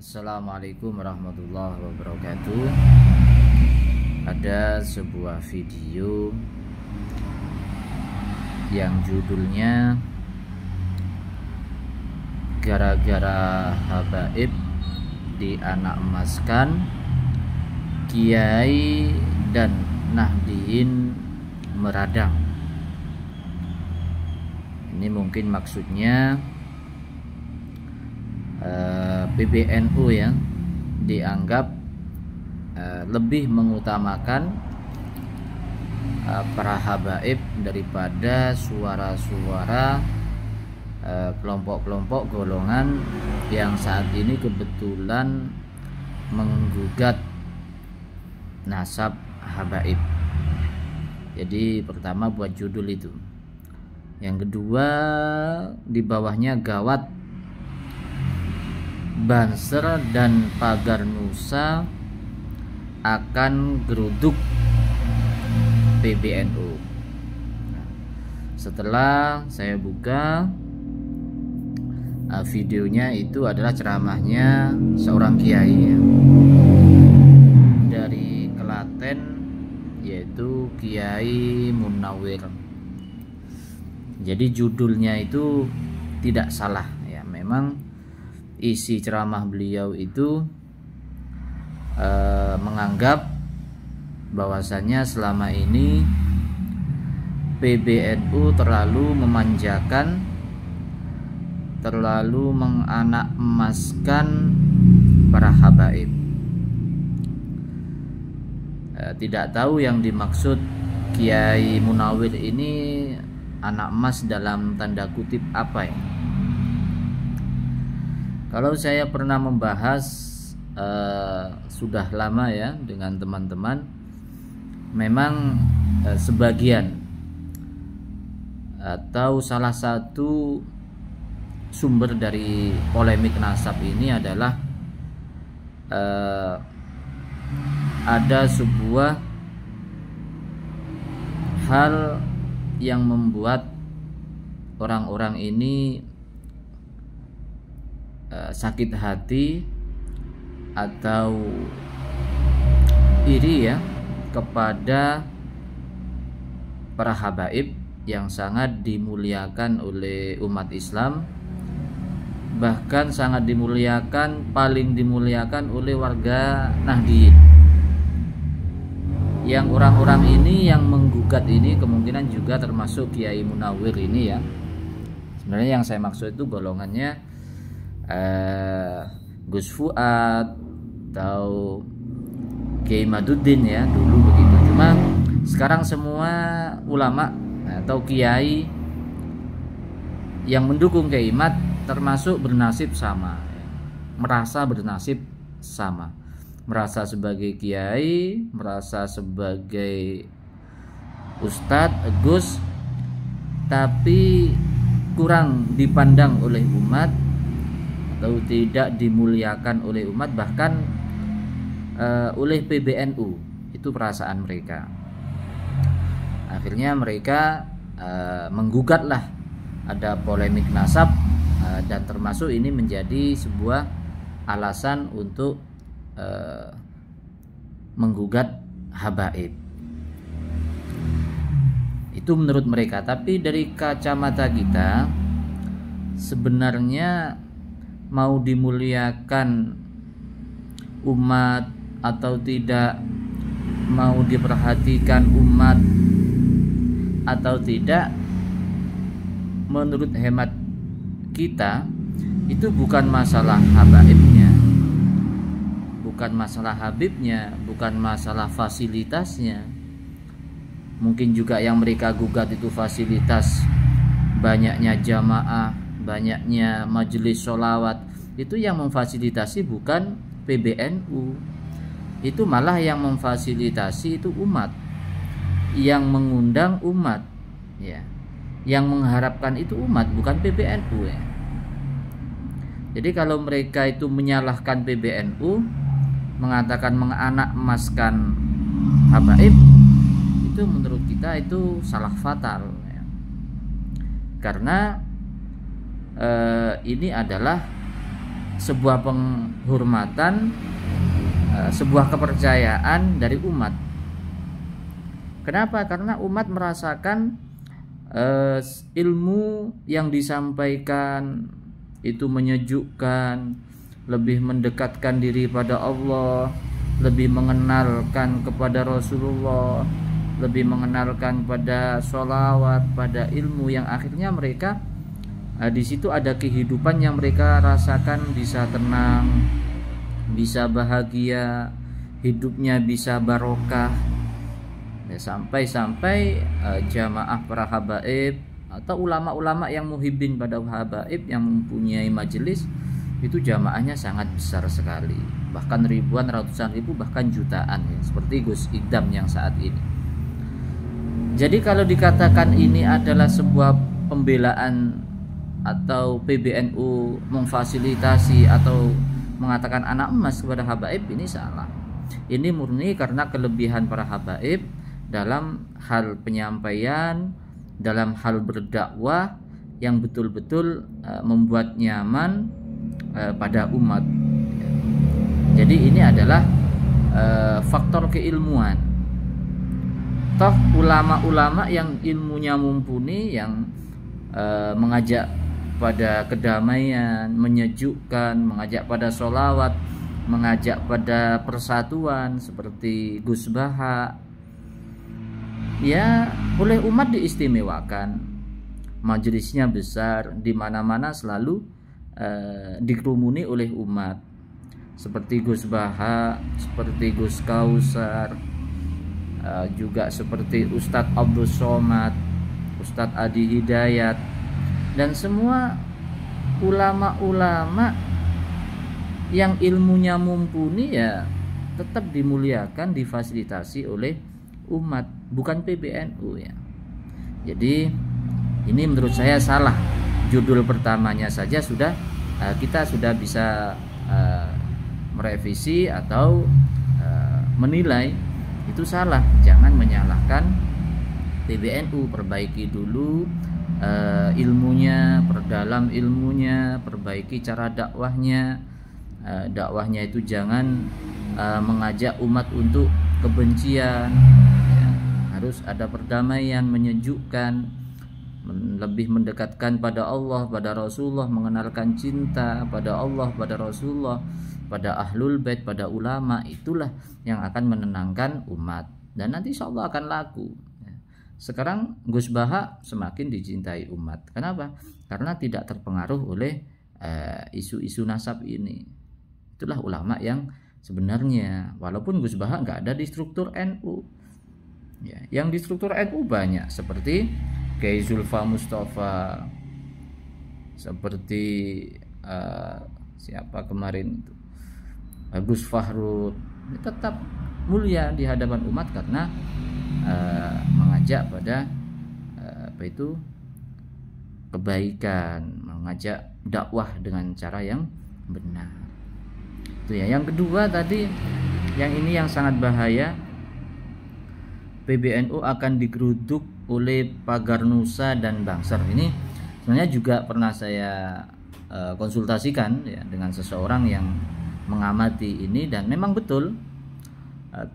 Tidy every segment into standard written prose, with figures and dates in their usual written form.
Assalamualaikum warahmatullahi wabarakatuh. Ada sebuah video yang judulnya gara-gara habaib dianak emaskan, Kiai dan Nahdien meradang. Ini mungkin maksudnya PBNU ya dianggap lebih mengutamakan para habaib daripada suara-suara kelompok-kelompok golongan yang saat ini kebetulan menggugat nasab habaib. Jadi pertama buat judul itu. Yang kedua di bawahnya gawat, Banser dan Pagar Nusa akan geruduk PBNU. Setelah saya buka videonya, itu adalah ceramahnya seorang kiai dari Klaten, yaitu Kiai Munawir. Jadi judulnya itu tidak salah ya, memang isi ceramah beliau itu menganggap bahwasannya selama ini PBNU terlalu memanjakan, terlalu menganak emaskan para habaib. Tidak tahu yang dimaksud Kiai Munawir ini anak emas dalam tanda kutip apa ya. Kalau saya pernah membahas sudah lama ya dengan teman-teman, memang sebagian atau salah satu sumber dari polemik nasab ini adalah ada sebuah hal yang membuat orang-orang ini sakit hati atau iri ya kepada para habaib yang sangat dimuliakan oleh umat Islam, bahkan sangat dimuliakan, paling dimuliakan oleh warga Nahdien. Yang orang-orang ini yang menggugat ini kemungkinan juga termasuk Kiai Munawir ini ya. Sebenarnya yang saya maksud itu golongannya Gus Fuad atau Kiai Maduddin ya, dulu begitu. Cuma sekarang semua ulama atau kiai yang mendukung Kiai Mat termasuk bernasib sama, merasa bernasib sama, merasa sebagai kiai, merasa sebagai ustadz, gus, tapi kurang dipandang oleh umat atau tidak dimuliakan oleh umat, bahkan oleh PBNU. Itu perasaan mereka. Akhirnya mereka menggugatlah, ada polemik nasab, dan termasuk ini menjadi sebuah alasan untuk menggugat habaib. Itu menurut mereka. Tapi dari kacamata kita, sebenarnya mau dimuliakan umat atau tidak, mau diperhatikan umat atau tidak, menurut hemat kita itu bukan masalah habaibnya, bukan masalah habibnya, bukan masalah fasilitasnya. Mungkin juga yang mereka gugat itu fasilitas, banyaknya jamaah, banyaknya majelis sholawat. Itu yang memfasilitasi bukan PBNU, itu malah yang memfasilitasi itu umat, yang mengundang umat ya, yang mengharapkan itu umat, bukan PBNU ya. Jadi kalau mereka itu menyalahkan PBNU, mengatakan menganak emaskan habaib, itu menurut kita itu salah fatal ya. Karena ini adalah sebuah penghormatan, sebuah kepercayaan dari umat. Kenapa? Karena umat merasakan ilmu yang disampaikan itu menyejukkan, lebih mendekatkan diri pada Allah, lebih mengenalkan kepada Rasulullah, lebih mengenalkan pada sholawat, pada ilmu yang akhirnya mereka di situ ada kehidupan yang mereka rasakan, bisa tenang, bisa bahagia, hidupnya bisa barokah. Ya, sampai-sampai jamaah para habaib atau ulama-ulama yang muhibbin pada habaib yang mempunyai majelis itu jamaahnya sangat besar sekali, bahkan ribuan, ratusan ribu, bahkan jutaan ya, seperti Gus Idam yang saat ini. Jadi kalau dikatakan ini adalah sebuah pembelaan atau PBNU memfasilitasi atau mengatakan anak emas kepada habaib, ini salah. Ini murni karena kelebihan para habaib dalam hal penyampaian, dalam hal berdakwah yang betul-betul membuat nyaman pada umat. Jadi ini adalah faktor keilmuan. Toh ulama-ulama yang ilmunya mumpuni, yang mengajak pada kedamaian, menyejukkan, mengajak pada sholawat, mengajak pada persatuan seperti Gus Baha, ya oleh umat diistimewakan, majelisnya besar, di mana-mana selalu dikerumuni oleh umat, seperti Gus Baha, seperti Gus Kausar, juga seperti Ustadz Abdul Somad, Ustadz Adi Hidayat, dan semua ulama-ulama yang ilmunya mumpuni ya tetap dimuliakan, difasilitasi oleh umat, bukan PBNU ya. Jadi ini menurut saya salah. Judul pertamanya saja sudah kita sudah bisa merevisi atau menilai itu salah. Jangan menyalahkan PBNU, perbaiki dulu ilmunya, perdalam ilmunya, perbaiki cara dakwahnya. Dakwahnya itu jangan mengajak umat untuk kebencian ya. Harus ada perdamaian, menyejukkan, lebih mendekatkan pada Allah, pada Rasulullah, mengenalkan cinta pada Allah, pada Rasulullah, pada ahlul bait, pada ulama. Itulah yang akan menenangkan umat dan nanti insya Allah akan laku. Sekarang Gus Baha semakin dicintai umat. Kenapa? Karena tidak terpengaruh oleh isu-isu nasab ini. Itulah ulama yang sebenarnya, walaupun Gus Baha nggak ada di struktur NU ya, yang di struktur NU banyak seperti Kiai Zulfa Mustafa, seperti siapa kemarin itu Gus Fahrud, tetap mulia di hadapan umat karena mengajak pada apa itu kebaikan, mengajak dakwah dengan cara yang benar. Itu ya. Yang kedua tadi, yang ini yang sangat bahaya, PBNU akan digeruduk oleh Pagar Nusa dan Bangsar. Ini sebenarnya juga pernah saya konsultasikan ya dengan seseorang yang mengamati ini, dan memang betul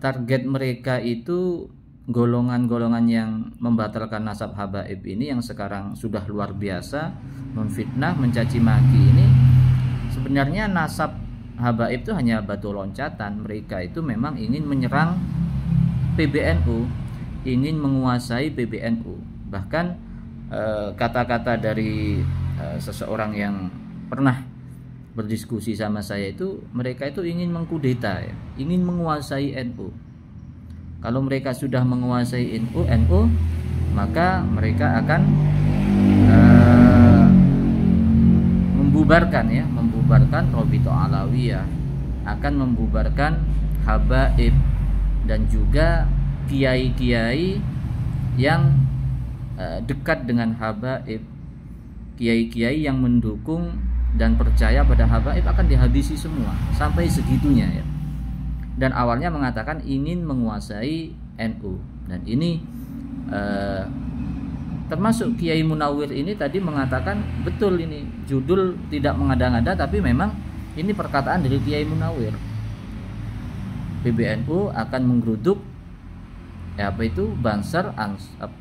target mereka itu golongan-golongan yang membatalkan nasab habaib ini, yang sekarang sudah luar biasa memfitnah, mencaci maki ini. Sebenarnya nasab habaib itu hanya batu loncatan. Mereka itu memang ingin menyerang PBNU, ingin menguasai PBNU. Bahkan kata-kata dari seseorang yang pernah berdiskusi sama saya itu, mereka itu ingin mengkudeta ya, ingin menguasai NU. Kalau mereka sudah menguasai NU, maka mereka akan membubarkan Robito Alawiyah, akan membubarkan habaib, dan juga kiai-kiai yang dekat dengan habaib, kiai-kiai yang mendukung dan percaya pada habaib akan dihabisi semua, sampai segitunya ya. Dan awalnya mengatakan ingin menguasai NU, dan ini termasuk Kiai Munawir ini tadi mengatakan betul, ini judul tidak mengada-ngada, tapi memang Ini perkataan dari Kiai Munawir. PBNU akan menggeruduk Banser, Ansab,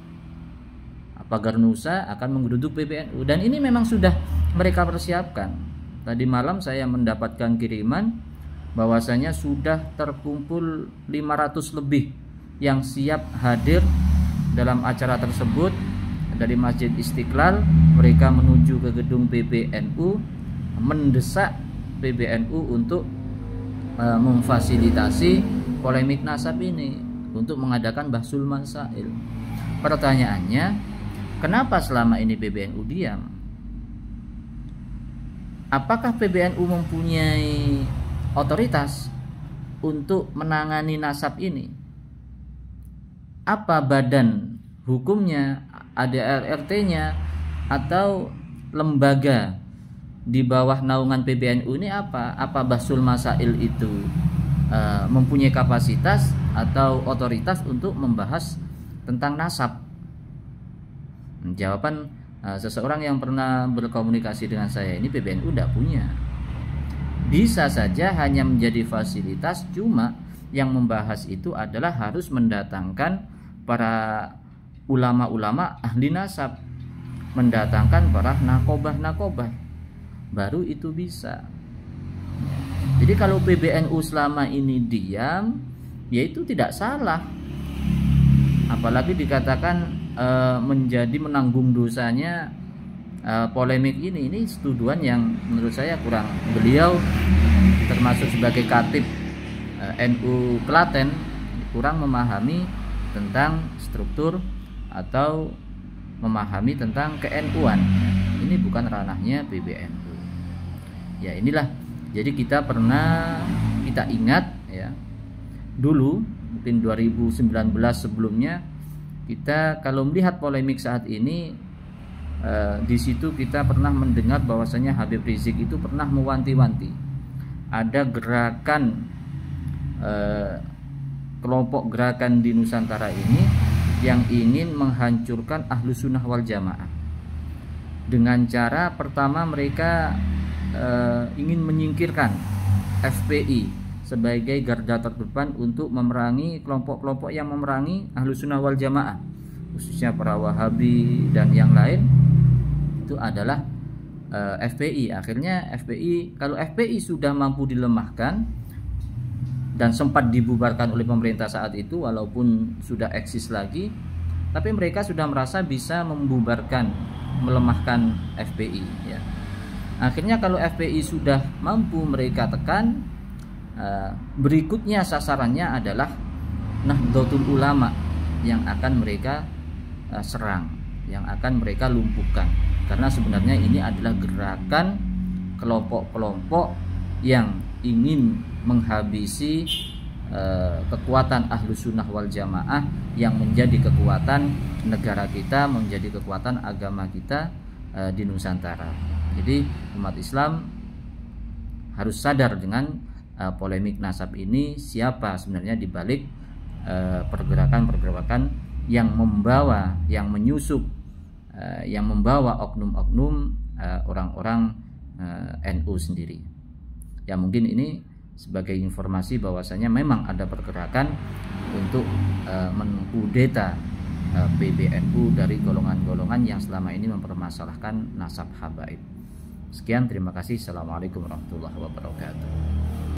Garnusa akan menggeruduk PBNU, dan ini memang sudah mereka persiapkan. Tadi malam saya mendapatkan kiriman bahwasanya sudah terkumpul 500 lebih yang siap hadir dalam acara tersebut. Dari Masjid Istiqlal mereka menuju ke gedung PBNU, mendesak PBNU untuk memfasilitasi polemik nasab ini, untuk mengadakan bahsul masail. Pertanyaannya, kenapa selama ini PBNU diam? Apakah PBNU mempunyai otoritas untuk menangani nasab ini? Apa badan hukumnya, ada RRT-nya, atau lembaga di bawah naungan PBNU ini apa? Apa bahsul masail itu mempunyai kapasitas atau otoritas untuk membahas tentang nasab? Jawaban seseorang yang pernah berkomunikasi dengan saya ini, PBNU tidak punya. Bisa saja hanya menjadi fasilitas, cuma yang membahas itu adalah harus mendatangkan para ulama-ulama ahli nasab, mendatangkan para nakobah-nakobah, baru itu bisa. Jadi kalau PBNU selama ini diam, ya itu tidak salah. Apalagi dikatakan menjadi menanggung dosanya polemik ini tuduhan yang menurut saya kurang. Beliau termasuk sebagai khatib NU Klaten kurang memahami tentang struktur atau memahami tentang ke-NU-an. Ini bukan ranahnya PBNU. Ya inilah. Jadi kita ingat ya, dulu mungkin 2019 sebelumnya, kita kalau melihat polemik saat ini, di situ kita pernah mendengar bahwasanya Habib Rizik itu pernah mewanti-wanti ada gerakan kelompok gerakan di Nusantara ini yang ingin menghancurkan Ahlus Sunnah wal Jamaah dengan cara pertama mereka ingin menyingkirkan FPI sebagai garda terdepan untuk memerangi kelompok-kelompok yang memerangi Ahlus Sunnah wal Jamaah, khususnya para Wahabi dan yang lain. Itu adalah FPI. Akhirnya FPI, kalau FPI sudah mampu dilemahkan dan sempat dibubarkan oleh pemerintah saat itu, walaupun sudah eksis lagi, tapi mereka sudah merasa bisa membubarkan, melemahkan FPI ya. Akhirnya kalau FPI sudah mampu mereka tekan, berikutnya sasarannya adalah Nahdlatul Ulama yang akan mereka serang, yang akan mereka lumpuhkan. Karena sebenarnya ini adalah gerakan kelompok-kelompok yang ingin menghabisi kekuatan Ahlus Sunnah wal Jamaah yang menjadi kekuatan negara kita, menjadi kekuatan agama kita di Nusantara. Jadi umat Islam harus sadar dengan polemik nasab ini, siapa sebenarnya dibalik pergerakan-pergerakan yang membawa, yang menyusup, yang membawa oknum-oknum orang-orang NU sendiri. Ya mungkin ini sebagai informasi bahwasanya memang ada pergerakan untuk mengkudeta PBNU dari golongan-golongan yang selama ini mempermasalahkan nasab habaib. Sekian, terima kasih. Assalamualaikum warahmatullahi wabarakatuh.